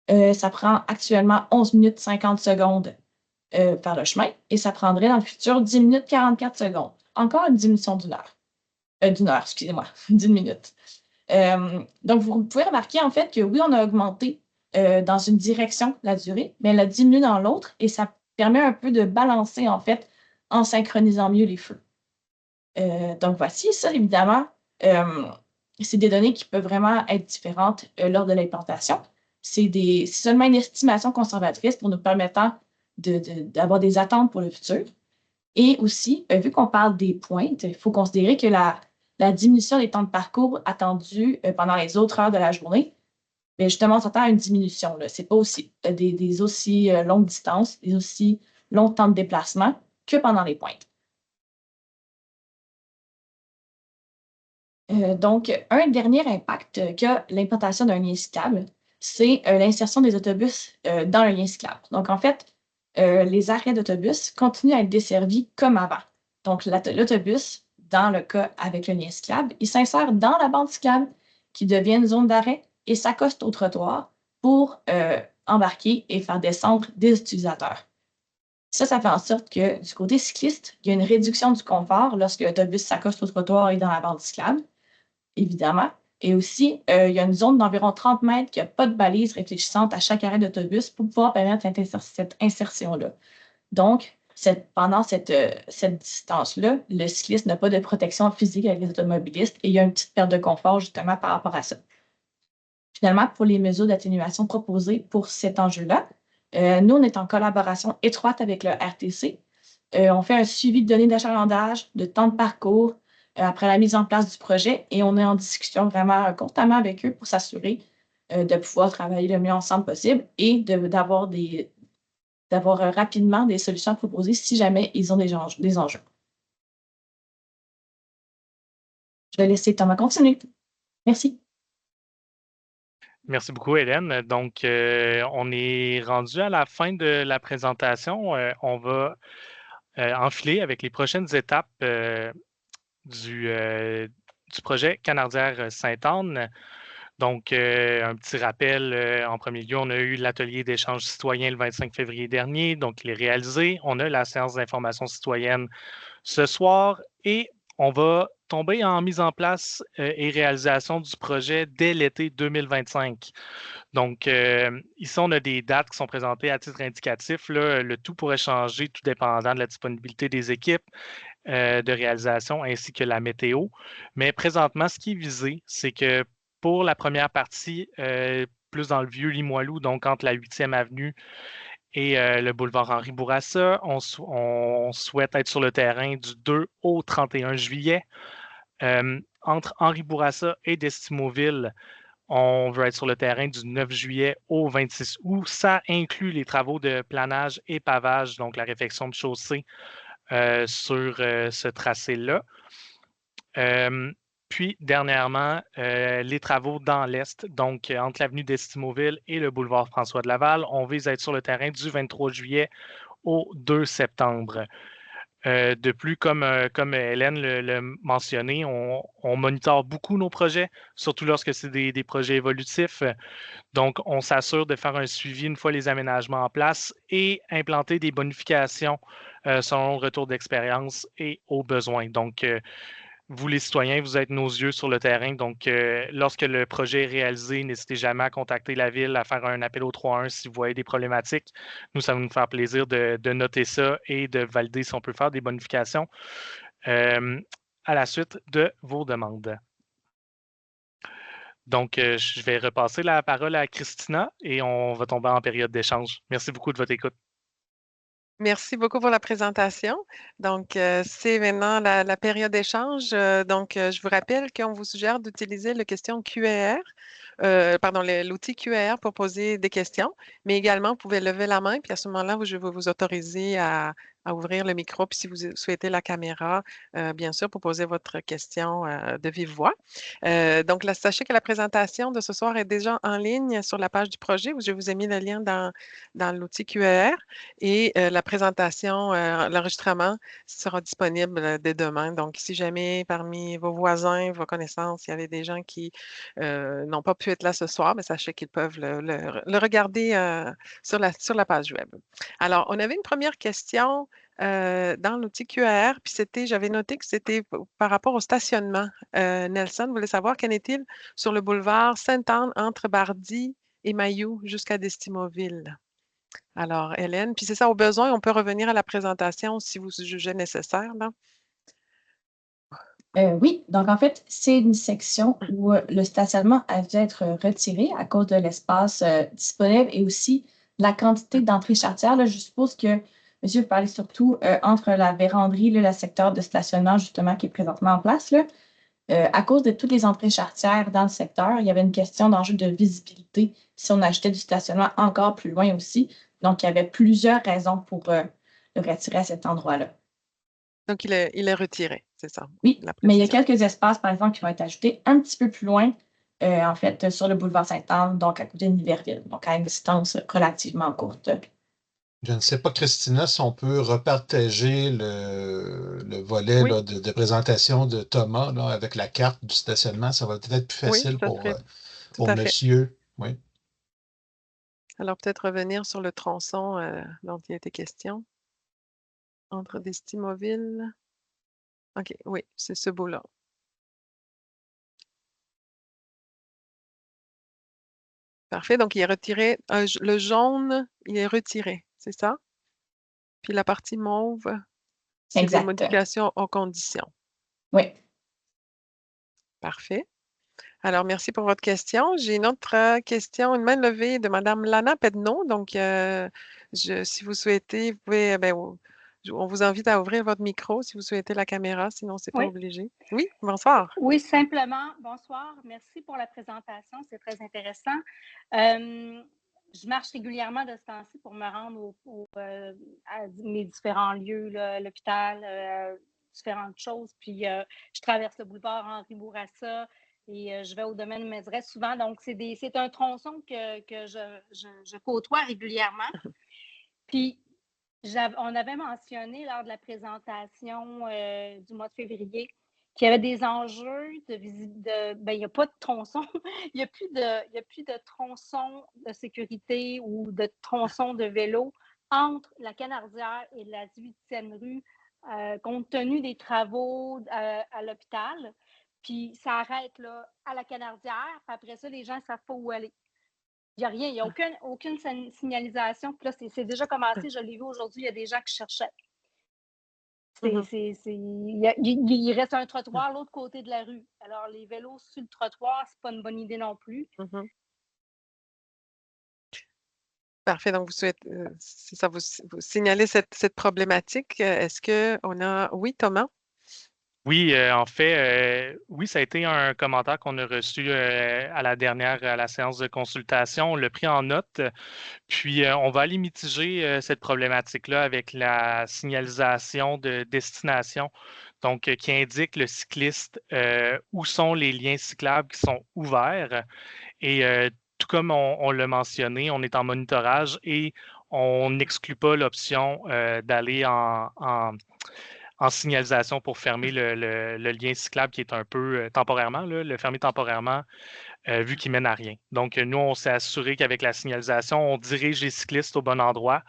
h, ça prend actuellement 11 minutes 50 secondes faire le chemin. Et ça prendrait dans le futur 10 minutes 44 secondes. Encore une diminution d'une heure. D'une heure, excusez-moi, d'une minute. Donc, vous pouvez remarquer en fait que oui, on a augmenté dans une direction la durée, mais elle a diminué dans l'autre et ça permet un peu de balancer en fait en synchronisant mieux les feux. Donc, voici ça, évidemment, c'est des données qui peuvent vraiment être différentes lors de l'implantation. C'est seulement une estimation conservatrice pour nous permettant d'avoir des attentes pour le futur. Et aussi, vu qu'on parle des pointes, il faut considérer que la diminution des temps de parcours attendus pendant les autres heures de la journée, bien justement, on s'attend à une diminution. Ce n'est pas aussi, des aussi longues distances, des aussi longs temps de déplacement que pendant les pointes. Donc, un dernier impact qu'a l'implantation d'un lien cyclable, c'est l'insertion des autobus dans le lien cyclable. Donc, en fait, les arrêts d'autobus continuent à être desservis comme avant. Donc, l'autobus, dans le cas avec le lien cyclable, il s'insère dans la bande cyclable qui devient une zone d'arrêt et s'accoste au trottoir pour embarquer et faire descendre des utilisateurs. Ça fait en sorte que du côté cycliste, il y a une réduction du confort lorsque l'autobus s'accoste au trottoir et dans la bande cyclable, évidemment. Et aussi, il y a une zone d'environ 30 mètres qui n'a pas de balise réfléchissante à chaque arrêt d'autobus pour pouvoir permettre cette insertion-là. Donc, pendant cette distance-là, le cycliste n'a pas de protection physique avec les automobilistes et il y a une petite perte de confort justement par rapport à ça. Finalement, pour les mesures d'atténuation proposées pour cet enjeu-là, nous, on est en collaboration étroite avec le RTC. On fait un suivi de données d'achalandage, de temps de parcours, après la mise en place du projet et on est en discussion vraiment constamment avec eux pour s'assurer de pouvoir travailler le mieux ensemble possible et d'avoir rapidement des solutions à proposer si jamais ils ont des enjeux. Je vais laisser Thomas continuer. Merci. Merci beaucoup, Hélène. Donc, on est rendu à la fin de la présentation. On va enfiler avec les prochaines étapes du projet Canardière Sainte-Anne. Donc, un petit rappel, en premier lieu, on a eu l'atelier d'échange citoyen le 25 février dernier, donc il est réalisé. On a la séance d'information citoyenne ce soir et on va tomber en mise en place et réalisation du projet dès l'été 2025. Donc, ici, on a des dates qui sont présentées à titre indicatif. Là. Le tout pourrait changer tout dépendant de la disponibilité des équipes de réalisation ainsi que la météo. Mais présentement, ce qui est visé, c'est que pour la première partie, plus dans le vieux Limoilou, donc entre la 8e avenue et le boulevard Henri Bourassa, on souhaite être sur le terrain du 2 au 31 juillet. Entre Henri Bourassa et Destimoville, on veut être sur le terrain du 9 juillet au 26 août. Ça inclut les travaux de planage et pavage, donc la réfection de chaussée sur ce tracé-là. Puis, dernièrement, les travaux dans l'Est, donc entre l'avenue d'Estimoville et le boulevard François de Laval, on vise à être sur le terrain du 23 juillet au 2 septembre. De plus, comme Hélène l'a mentionné, on monitore beaucoup nos projets, surtout lorsque c'est des projets évolutifs. Donc, on s'assure de faire un suivi une fois les aménagements en place et implanter des bonifications selon le retour d'expérience et aux besoins. Donc, vous, les citoyens, vous êtes nos yeux sur le terrain. Donc, lorsque le projet est réalisé, n'hésitez jamais à contacter la Ville, à faire un appel au 3-1 si vous voyez des problématiques. Nous, ça va nous faire plaisir de noter ça et de valider si on peut faire des bonifications à la suite de vos demandes. Donc, je vais repasser la parole à Christina et on va tomber en période d'échange. Merci beaucoup de votre écoute. Merci beaucoup pour la présentation. Donc, c'est maintenant la période d'échange. Donc, je vous rappelle qu'on vous suggère d'utiliser le question QR, l'outil QR pour poser des questions, mais également, vous pouvez lever la main, puis à ce moment-là, je vais vous autoriser à ouvrir le micro, puis si vous souhaitez la caméra, bien sûr, pour poser votre question de vive voix. Donc, sachez que la présentation de ce soir est déjà en ligne sur la page du projet où je vous ai mis le lien dans l'outil QR et la présentation, l'enregistrement sera disponible dès demain. Donc, si jamais parmi vos voisins, vos connaissances, il y avait des gens qui n'ont pas pu être là ce soir, mais sachez qu'ils peuvent le regarder sur la page web. Alors, on avait une première question dans l'outil QR, puis j'avais noté que c'était par rapport au stationnement. Nelson voulait savoir qu'en est-il sur le boulevard Sainte-Anne entre Bardy et Mailloux jusqu'à Destimoville. Alors, Hélène, puis c'est ça, au besoin, on peut revenir à la présentation si vous jugez nécessaire, là. Oui, donc en fait, c'est une section où le stationnement a dû être retiré à cause de l'espace disponible et aussi La quantité d'entrées charretières, là, je suppose que monsieur parlait surtout entre la véranderie, là, le secteur de stationnement, justement, qui est présentement en place. Là. À cause de toutes les entrées charretières dans le secteur, il y avait une question d'enjeu de visibilité si on achetait du stationnement encore plus loin aussi. Donc, il y avait plusieurs raisons pour le retirer à cet endroit-là. Donc, il est retiré, c'est ça, Oui, la mais il y a précision. quelques espaces, par exemple, qui vont être ajoutés un petit peu plus loin, en fait, sur le boulevard Sainte-Anne, donc à côté de Niverville, donc à une distance relativement courte. Je ne sais pas, Christina, si on peut repartager le volet Oui, là, de présentation de Thomas là, avec la carte du stationnement. Ça va peut-être plus oui, facile ça serait tout pour à fait. monsieur. Oui. Alors, peut-être revenir sur le tronçon dont il était question, entre Destimoville. OK, oui, c'est ce bout-là. Parfait, donc il est retiré. Le jaune, il est retiré, c'est ça? Puis la partie mauve, c'est des Exact. modifications aux conditions. Oui. Parfait. Alors, merci pour votre question. J'ai une autre question, une main levée de Mme Lana Pedneau. Donc, si vous souhaitez, vous pouvez, on vous invite à ouvrir votre micro si vous souhaitez la caméra, sinon c'est pas Oui. obligé. Oui, bonsoir. Oui, simplement, bonsoir. Merci pour la présentation, c'est très intéressant. Je marche régulièrement de ce temps-ci pour me rendre à mes différents lieux, là, l'hôpital, différentes choses. Puis, je traverse le boulevard Henri Bourassa et je vais au domaine Mézeray souvent. Donc, c'est un tronçon que je côtoie régulièrement. Puis, on avait mentionné lors de la présentation du mois de février qu'il y avait des enjeux il n'y a pas de tronçon, il n'y a plus de tronçon de sécurité ou de tronçon de vélo entre la Canardière et la 18e rue, compte tenu des travaux à l'hôpital. Puis ça arrête là, à la Canardière, puis après ça, les gens ne savent pas où aller. Il n'y a rien, il n'y a aucune signalisation. Puis là, c'est déjà commencé, je l'ai vu aujourd'hui, il y a des gens qui cherchaient. Il reste un trottoir à l'autre côté de la rue. Alors, les vélos sur le trottoir, c'est pas une bonne idée non plus. Parfait. Donc, c'est ça, vous signalez cette problématique. Est-ce qu'on a... Oui, Thomas? Oui, en fait, oui, ça a été un commentaire qu'on a reçu à la séance de consultation. On l'a pris en note. Puis, on va aller mitiger cette problématique-là avec la signalisation de destination, donc qui indique le cycliste où sont les liens cyclables qui sont ouverts. Et tout comme on l'a mentionné, on est en monitorage et on n'exclut pas l'option d'aller en signalisation pour fermer le lien cyclable qui est un peu temporairement, là, le fermer temporairement, vu qu'il mène à rien. Donc, nous, on s'est assuré qu'avec la signalisation, on dirige les cyclistes au bon endroit.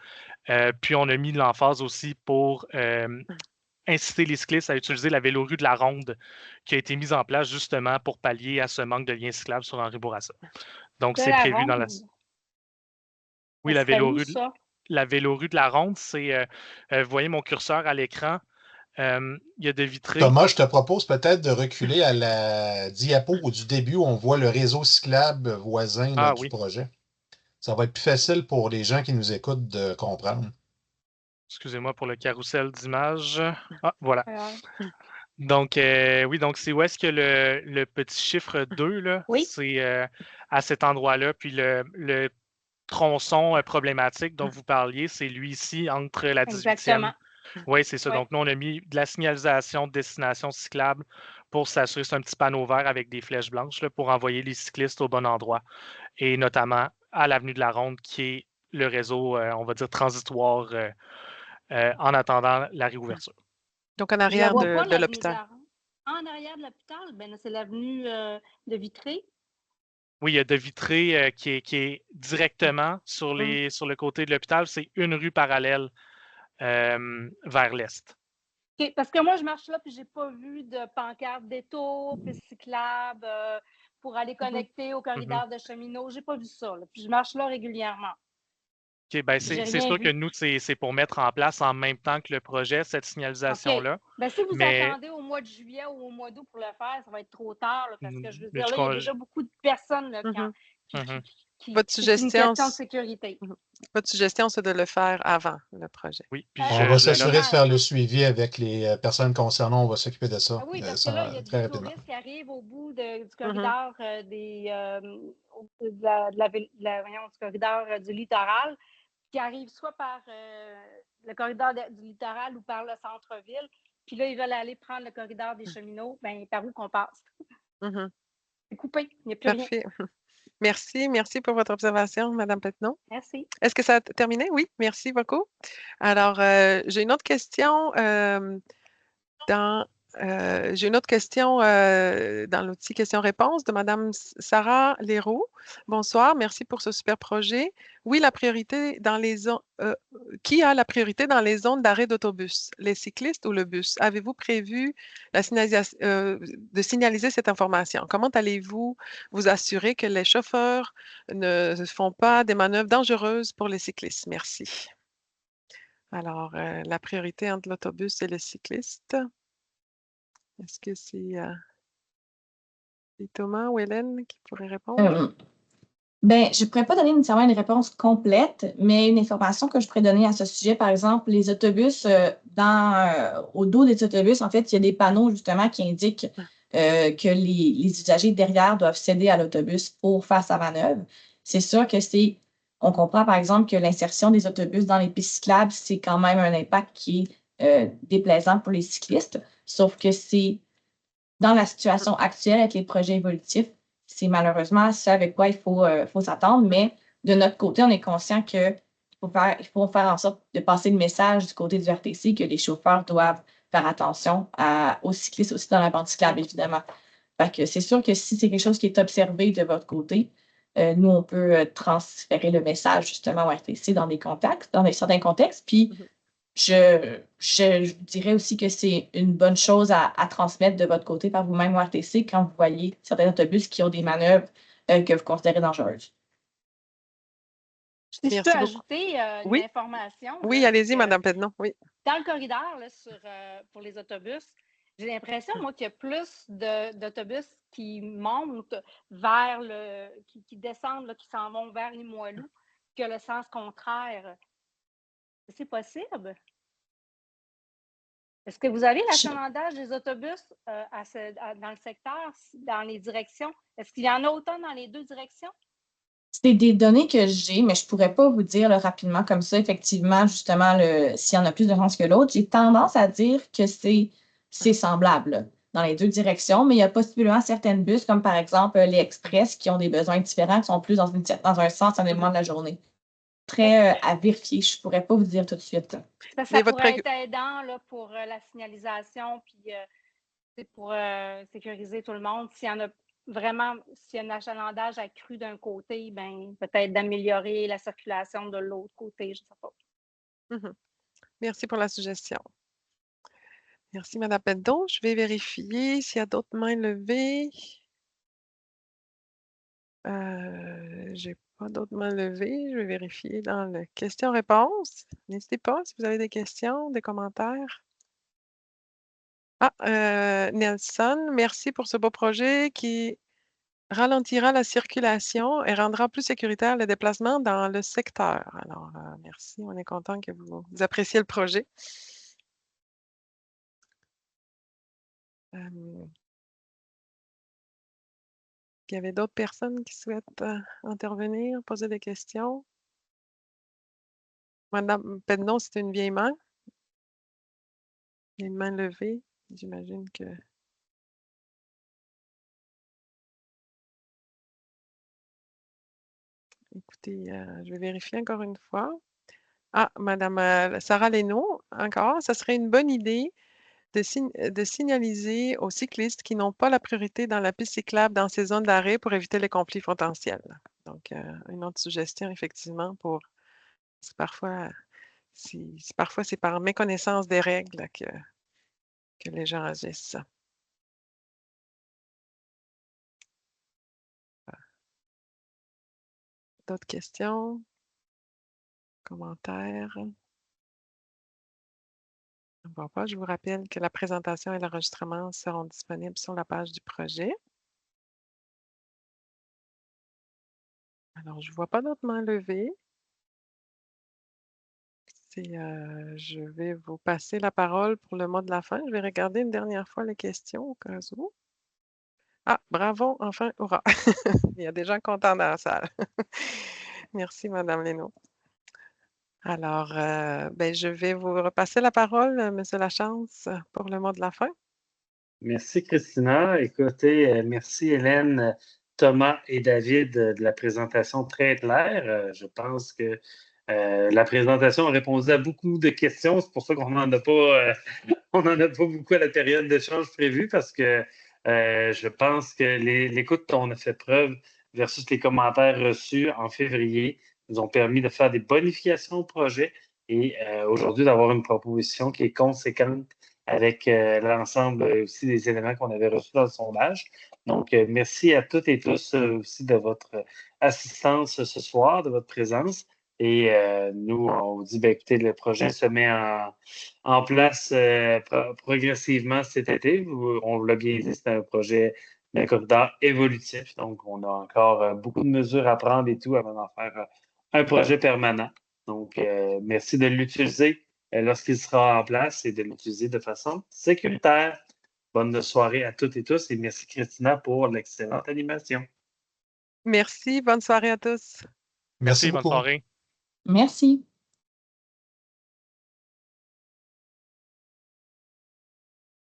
Puis, on a mis de l'emphase aussi pour inciter les cyclistes à utiliser la vélorue de la Ronde qui a été mise en place justement pour pallier à ce manque de liens cyclables sur Henri Bourassa. Donc, De c'est la prévu dans la... Ronde, Oui, ça serait où ça? la vélorue de la Ronde, c'est... vous voyez mon curseur à l'écran. Il y a de vitrées. Thomas, je te propose peut-être de reculer à la diapo du début où on voit le réseau cyclable voisin là, du projet. Ça va être plus facile pour les gens qui nous écoutent de comprendre. Excusez-moi pour le carrousel d'images. Ah, voilà. Alors, Donc, oui, donc c'est où est-ce que le petit chiffre 2, là, oui. c'est à cet endroit-là. Puis le tronçon problématique dont vous parliez, c'est lui ici, entre la 18e. Exactement. Oui, c'est ça. Oui. Donc, nous, on a mis de la signalisation de destination cyclable pour s'assurer que c'est un petit panneau vert avec des flèches blanches là, pour envoyer les cyclistes au bon endroit. Et notamment à l'avenue de la Ronde, qui est le réseau, on va dire, transitoire en attendant la réouverture. Donc, en arrière de l'hôpital. En arrière de l'hôpital, c'est l'avenue de Vitré. Oui, il y a de Vitré qui est directement sur le côté de l'hôpital. C'est une rue parallèle vers l'est. Okay, parce que moi, je marche là puis j'ai pas vu de pancarte détour, piste cyclable pour aller connecter au corridor de cheminot. J'ai pas vu ça. Là, puis je marche là régulièrement. OK, ben c'est sûr que nous, c'est pour mettre en place en même temps que le projet, cette signalisation-là. Okay. Ben, si vous attendez au mois de juillet ou au mois d'août pour le faire, ça va être trop tard. Là, parce que je veux dire, là, il y a déjà beaucoup de personnes là, Votre c'est une suggestion, question de sécurité. votre suggestion, c'est de le faire avant le projet. Oui, puis Euh, On va je le s'assurer note. de faire le suivi avec les personnes concernées. On va s'occuper de ça Ah oui, parce que là, il y a très des rapidement. touristes qui arrivent au bout du Mhm. corridor du corridor du littoral, qui arrivent soit par le corridor du littoral ou par le centre-ville. Puis là, ils veulent aller prendre le corridor des cheminots. Ben, par où qu'on passe? Mhm. C'est coupé, il n'y a plus rien. Parfait. Merci pour votre observation, Madame Pettenon. Merci. Est-ce que ça a terminé? Oui, merci beaucoup. Alors, j'ai une autre question dans l'outil questions-réponses de Madame Sarah Leroux. Bonsoir, merci pour ce super projet. Oui, la priorité dans les zones. Qui a la priorité dans les zones d'arrêt d'autobus, les cyclistes ou le bus? Avez-vous prévu de signaliser cette information? Comment allez-vous vous assurer que les chauffeurs ne font pas des manœuvres dangereuses pour les cyclistes? Merci. Alors, la priorité entre l'autobus et le cycliste. Est-ce que c'est Thomas ou Hélène qui pourrait répondre? Ben, je ne pourrais pas donner nécessairement une réponse complète, mais une information que je pourrais donner à ce sujet, par exemple, les autobus, au dos des autobus, en fait, il y a des panneaux justement qui indiquent que les usagers derrière doivent céder à l'autobus pour faire sa manœuvre. C'est sûr que on comprend par exemple que l'insertion des autobus dans les pistes cyclables, c'est quand même un impact qui est déplaisant pour les cyclistes, sauf que c'est dans la situation actuelle avec les projets évolutifs, c'est malheureusement ce avec quoi il faut s'attendre, mais de notre côté, on est conscient qu'il faut faire en sorte de passer le message du côté du RTC que les chauffeurs doivent faire attention aux cyclistes aussi dans la bande cyclable, évidemment. Fait que c'est sûr que si c'est quelque chose qui est observé de votre côté, nous, on peut transférer le message justement au RTC dans certains contextes. Puis, je dirais aussi que c'est une bonne chose à transmettre de votre côté par vous-même au RTC quand vous voyez certains autobus qui ont des manœuvres que vous considérez dangereuses. Si je peux Merci beaucoup. ajouter une Oui. information. Oui, là, allez-y, Madame Pednon. Oui. Dans le corridor là, pour les autobus, j'ai l'impression, moi, qu'il y a plus d'autobus qui montent vers qui descendent, là, qui s'en vont vers Limoilou que le sens contraire. C'est possible? Est-ce que vous avez l'achalandage des autobus dans le secteur, dans les directions? Est-ce qu'il y en a autant dans les deux directions? C'est des données que j'ai, mais je ne pourrais pas vous dire là, rapidement comme ça, effectivement, justement, s'il y en a plus de chances que l'autre. J'ai tendance à dire que c'est semblable là, dans les deux directions, mais il y a possiblement certaines bus, comme par exemple les express, qui ont des besoins différents, qui sont plus dans un sens à un moment de la journée. Très à vérifier, je ne pourrais pas vous dire tout de suite. Ça pourrait être aidant là, pour la signalisation, puis pour sécuriser tout le monde. S'il y en a vraiment, s'il y a un achalandage accru d'un côté, ben, peut-être d'améliorer la circulation de l'autre côté, je ne sais pas. Merci pour la suggestion. Merci, Madame Pedon. Je vais vérifier s'il y a d'autres mains levées. Je n'ai pas d'autres mains levées. Je vais vérifier dans le questions-réponses. N'hésitez pas si vous avez des questions, des commentaires. Nelson, merci pour ce beau projet qui ralentira la circulation et rendra plus sécuritaire le déplacement dans le secteur. Alors, merci. On est content que vous appréciez le projet. Il y avait d'autres personnes qui souhaitent intervenir, poser des questions. Madame Pednon, c'est une vieille main. Il y a une main levée. J'imagine que... Écoutez, je vais vérifier encore une fois. Madame Sarah Leno, encore, ça serait une bonne idée de signaliser aux cyclistes qui n'ont pas la priorité dans la piste cyclable dans ces zones d'arrêt pour éviter les conflits potentiels. Donc, une autre suggestion, effectivement, parfois c'est par méconnaissance des règles que les gens agissent. D'autres questions? Commentaires? Je vous rappelle que la présentation et l'enregistrement seront disponibles sur la page du projet. Alors, je ne vois pas d'autres mains levées. Je vais vous passer la parole pour le mot de la fin. Je vais regarder une dernière fois les questions au cas où. Ah, bravo, enfin, hurrah! Il y a des gens contents dans la salle. Merci, Madame Leno. Alors, je vais vous repasser la parole, Monsieur Lachance, pour le mot de la fin. Merci, Christina. Écoutez, merci, Hélène, Thomas et David de la présentation très claire. Je pense que la présentation a répondu à beaucoup de questions. C'est pour ça qu'on n'en a pas, on n'en a pas beaucoup à la période d'échange prévue parce que je pense que l'écoute dont on a fait preuve versus les commentaires reçus en février nous ont permis de faire des bonifications au projet et aujourd'hui d'avoir une proposition qui est conséquente avec l'ensemble aussi des éléments qu'on avait reçus dans le sondage. Donc, merci à toutes et tous aussi de votre assistance ce soir, de votre présence. Et nous, on vous dit, écoutez, le projet se met en place progressivement cet été. On l'a bien dit, c'est un projet d'un corridor évolutif. Donc, on a encore beaucoup de mesures à prendre et tout avant d'en faire un projet permanent. Donc, merci de l'utiliser lorsqu'il sera en place et de l'utiliser de façon sécuritaire. Bonne soirée à toutes et tous et merci Christina pour l'excellente animation. Merci, bonne soirée à tous. Merci Bonne beaucoup. soirée. Merci.